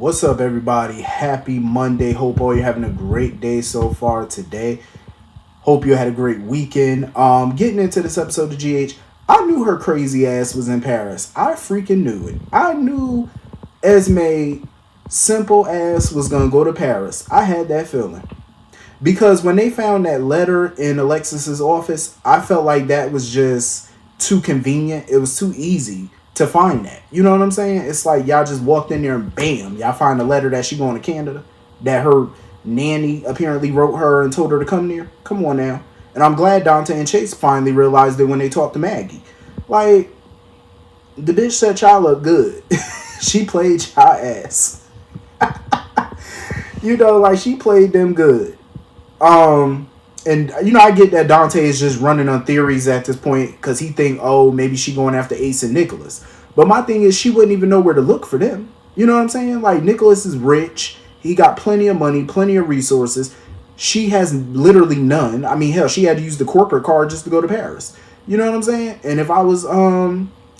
What's up, everybody? Happy Monday. Hope all you're having a great day so far today. Hope you had a great weekend. Getting into this episode of GH, I knew her crazy ass was in Paris. I freaking knew it. I knew Esme simple ass was gonna go to Paris. I had that feeling. Because when they found that letter in Alexis's office, I felt like that was just too convenient. It was too easy to find that. You know what I'm saying? It's like y'all just walked in there and bam, y'all find a letter that she going to Canada, that her nanny apparently wrote her and told her to come there. Come on now. And I'm glad Dante and Chase finally realized it when they talked to Maggie. Like, the bitch said y'all look good. She played y'all ass. Like she played them good. And I get that Dante is just running on theories at this point because he think, oh, maybe she going after Ace and Nicholas. But my thing is, she wouldn't even know where to look for them. You know what I'm saying? Like, Nicholas is rich. He got plenty of money, plenty of resources. She has literally none. I mean, hell, she had to use the corporate card just to go to Paris. You know what I'm saying? And if I was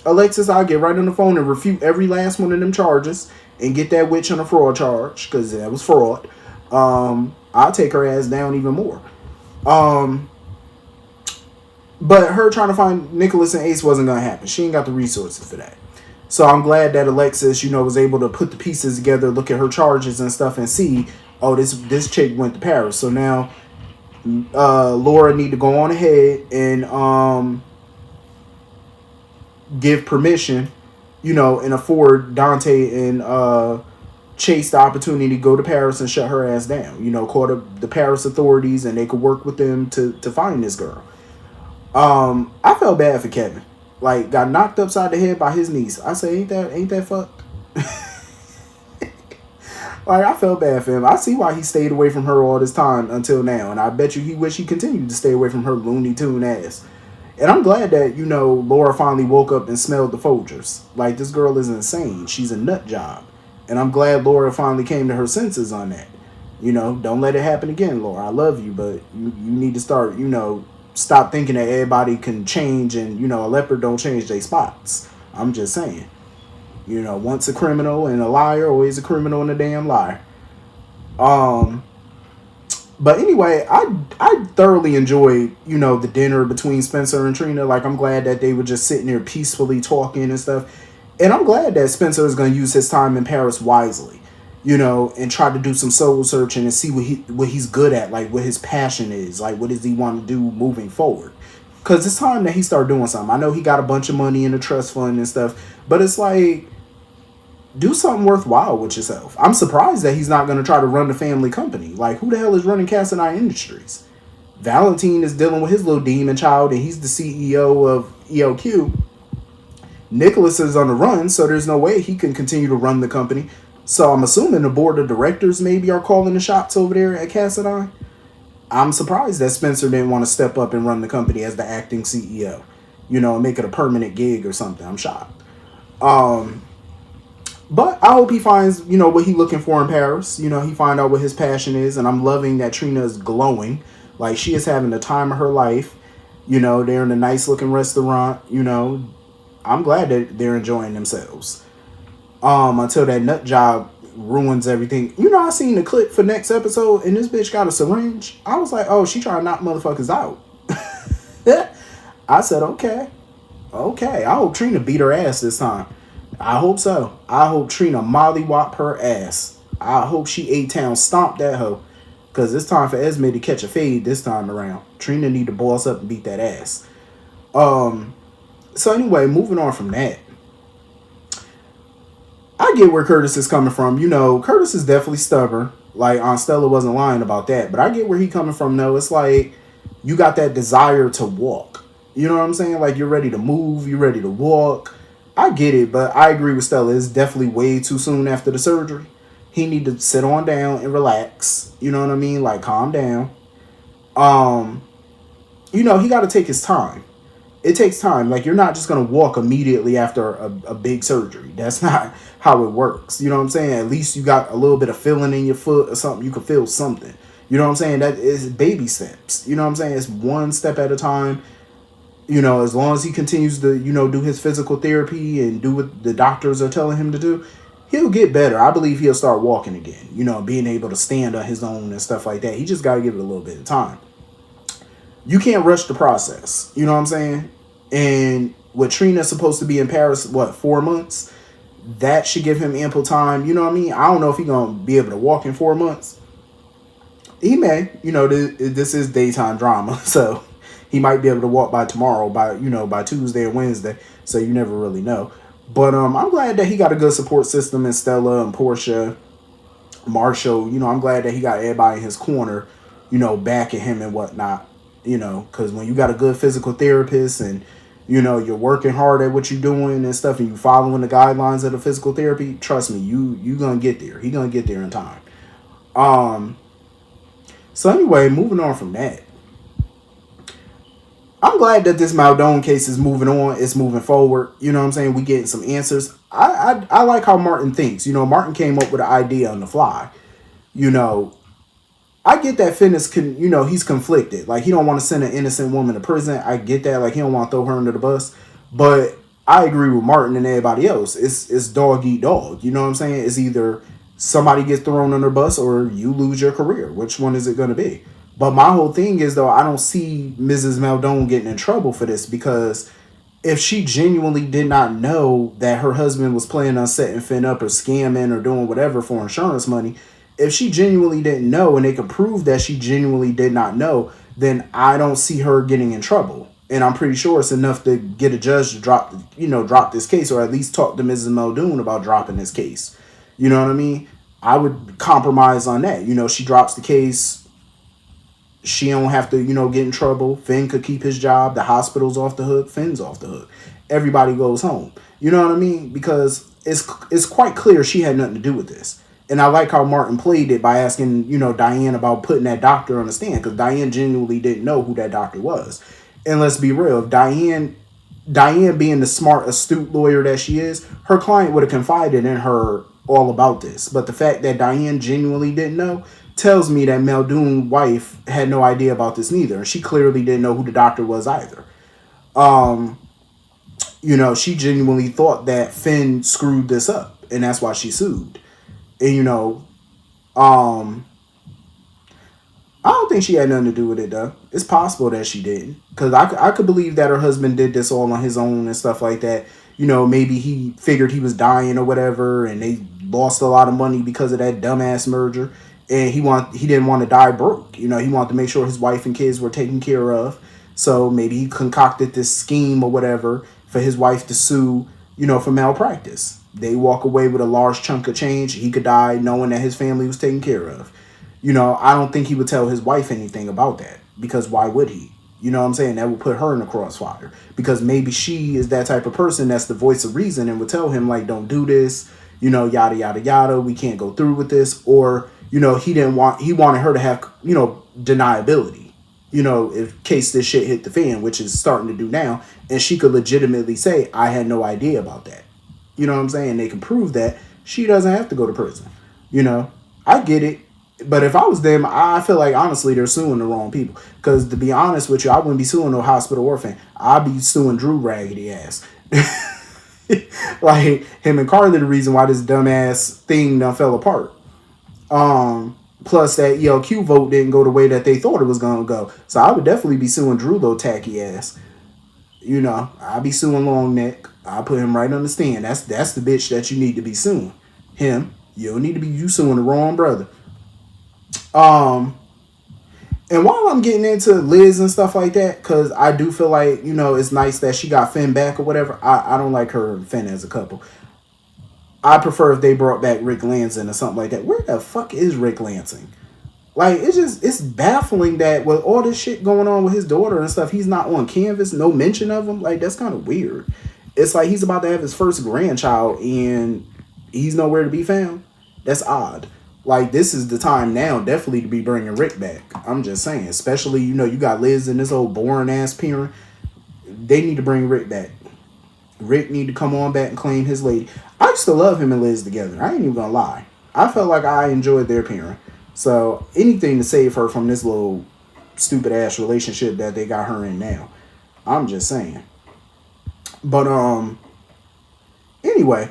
Alexis, I'd get right on the phone and refute every last one of them charges and get that witch on a fraud charge because that was fraud. I'll take her ass down even more. But her trying to find Nicholas and Ace wasn't going to happen. She ain't got the resources for that. So I'm glad that Alexis, was able to put the pieces together, look at her charges and stuff and see, oh, this chick went to Paris. So now Laura need to go on ahead and give permission, and afford Dante and Chase the opportunity to go to Paris and shut her ass down. Call the Paris authorities and they could work with them to find this girl. I felt bad for Kevin. Like, got knocked upside the head by his niece. I say, ain't that fucked? Like, I felt bad for him. I see why he stayed away from her all this time until now. And I bet you he wish he continued to stay away from her Looney Tune ass. And I'm glad that, Laura finally woke up and smelled the Folgers. Like, this girl is insane. She's a nut job. And I'm glad Laura finally came to her senses on that. Don't let it happen again, Laura. I love you, but you need to start, stop thinking that everybody can change and, a leopard don't change their spots. I'm just saying. Once a criminal and a liar, always a criminal and a damn liar. But anyway, I thoroughly enjoyed, the dinner between Spencer and Trina. Like, I'm glad that they were just sitting there peacefully talking and stuff. And I'm glad that Spencer is going to use his time in Paris wisely, and try to do some soul searching and see what he's good at, like what his passion is, like what does he want to do moving forward. Because it's time that he start doing something. I know he got a bunch of money in the trust fund and stuff, but it's like, do something worthwhile with yourself. I'm surprised that he's not going to try to run the family company. Like, who the hell is running Cassadine Industries? Valentine is dealing with his little demon child, and he's the CEO of ELQ. Nicholas is on the run, so there's no way he can continue to run the company. So I'm assuming the board of directors maybe are calling the shots over there at Cassadine. I'm surprised that Spencer didn't want to step up and run the company as the acting CEO, and make it a permanent gig or something. I'm shocked. But I hope he finds, what he's looking for in Paris. He find out what his passion is, and I'm loving that Trina is glowing. Like, she is having the time of her life. They're in a nice looking restaurant, I'm glad that they're enjoying themselves. Until that nut job ruins everything. I seen the clip for next episode, and this bitch got a syringe. I was like, oh, she trying to knock motherfuckers out. I said, okay. I hope Trina beat her ass this time. I hope so. I hope Trina mollywop her ass. I hope she A-Town stomped that hoe. Because it's time for Esme to catch a fade this time around. Trina need to boss up and beat that ass. So anyway, moving on from that. I get where Curtis is coming from. Curtis is definitely stubborn. Like, Aunt Stella wasn't lying about that. But I get where he coming from, though. It's like, you got that desire to walk. You know what I'm saying? Like, you're ready to move. You're ready to walk. I get it, but I agree with Stella. It's definitely way too soon after the surgery. He need to sit on down and relax. You know what I mean? Like, calm down. He got to take his time. It takes time. Like, you're not just going to walk immediately after a big surgery. That's not how it works. You know what I'm saying? At least you got a little bit of feeling in your foot or something. You can feel something. You know what I'm saying? That is baby steps. You know what I'm saying? It's one step at a time. As long as he continues to, do his physical therapy and do what the doctors are telling him to do, he'll get better. I believe he'll start walking again, you know, being able to stand on his own and stuff like that. He just got to give it a little bit of time. You can't rush the process. You know what I'm saying? And with Trina supposed to be in Paris, what, 4 months? That should give him ample time. You know what I mean? I don't know if he's going to be able to walk in 4 months. He may. You know, this is daytime drama. So he might be able to walk by tomorrow, by Tuesday or Wednesday. So you never really know. But I'm glad that he got a good support system in Stella and Portia, Marshall. You know, I'm glad that he got everybody in his corner, you know, backing him and whatnot. You know, because when you got a good physical therapist and, you know, you're working hard at what you're doing and stuff and you following the guidelines of the physical therapy, trust me, you going to get there. He going to get there in time. So anyway, moving on from that. I'm glad that this Malone case is moving on. It's moving forward. You know what I'm saying? We getting some answers. I like how Martin thinks. You know, Martin came up with an idea on the fly. You know, I get that Finn is, he's conflicted. Like, he don't want to send an innocent woman to prison. I get that. Like, he don't want to throw her under the bus. But I agree with Martin and everybody else. It's dog eat dog. You know what I'm saying? It's either somebody gets thrown under the bus or you lose your career. Which one is it going to be? But my whole thing is, though, I don't see Mrs. Malone getting in trouble for this, because if she genuinely did not know that her husband was planning on setting Finn up or scamming or doing whatever for insurance money, if she genuinely didn't know and they could prove that she genuinely did not know, then I don't see her getting in trouble. And I'm pretty sure it's enough to get a judge to drop this case, or at least talk to Mrs. Muldoon about dropping this case. You know what I mean? I would compromise on that. You know, she drops the case. She don't have to, get in trouble. Finn could keep his job. The hospital's off the hook. Finn's off the hook. Everybody goes home. You know what I mean? Because it's quite clear she had nothing to do with this. And I like how Martin played it by asking, Diane about putting that doctor on the stand, because Diane genuinely didn't know who that doctor was. And let's be real, if Diane being the smart, astute lawyer that she is, her client would have confided in her all about this. But the fact that Diane genuinely didn't know tells me that Muldoon's wife had no idea about this neither. And she clearly didn't know who the doctor was either. She genuinely thought that Finn screwed this up, and that's why she sued. And, I don't think she had nothing to do with it, though. It's possible that she didn't. Because I could believe that her husband did this all on his own and stuff like that. Maybe he figured he was dying or whatever, and they lost a lot of money because of that dumbass merger. And he didn't want to die broke. He wanted to make sure his wife and kids were taken care of. So maybe he concocted this scheme or whatever for his wife to sue, for malpractice. They walk away with a large chunk of change. He could die knowing that his family was taken care of. I don't think he would tell his wife anything about that, because why would he? You know what I'm saying? That would put her in the crossfire, because maybe she is that type of person that's the voice of reason and would tell him, like, don't do this, yada, yada, yada. We can't go through with this. Or, he wanted her to have, deniability, in case this shit hit the fan, which is starting to do now. And she could legitimately say, I had no idea about that. You know what I'm saying? They can prove that she doesn't have to go to prison. I get it. But if I was them, I feel like, honestly, they're suing the wrong people. Because to be honest with you, I wouldn't be suing no hospital orphan. I'd be suing Drew raggedy ass. Like, him and Carly, the reason why this dumbass thing done fell apart. Plus that ELQ vote didn't go the way that they thought it was going to go. So I would definitely be suing Drew, though, tacky ass. I'd be suing Long Neck. I'll put him right on the stand. That's the bitch that you need to be suing. Him. You don't need to be suing the wrong brother. And while I'm getting into Liz and stuff like that, because I do feel like, it's nice that she got Finn back or whatever. I don't like her and Finn as a couple. I prefer if they brought back Rick Lansing or something like that. Where the fuck is Rick Lansing? Like, it's baffling that with all this shit going on with his daughter and stuff, he's not on canvas, no mention of him. Like, that's kind of weird. It's like he's about to have his first grandchild and he's nowhere to be found. That's odd. Like, this is the time now, definitely, to be bringing Rick back. I'm just saying. Especially, you got Liz and this old boring-ass parent. They need to bring Rick back. Rick need to come on back and claim his lady. I used to love him and Liz together. I ain't even gonna lie. I felt like I enjoyed their parent. So, anything to save her from this little stupid-ass relationship that they got her in now. I'm just saying. But, anyway,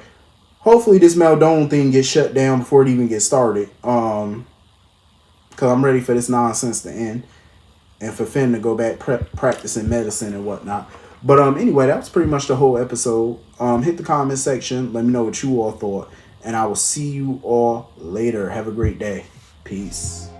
hopefully this Malone thing gets shut down before it even gets started. Because I'm ready for this nonsense to end and for Finn to go back practicing medicine and whatnot. But anyway, that was pretty much the whole episode. Hit the comment section. Let me know what you all thought. And I will see you all later. Have a great day. Peace.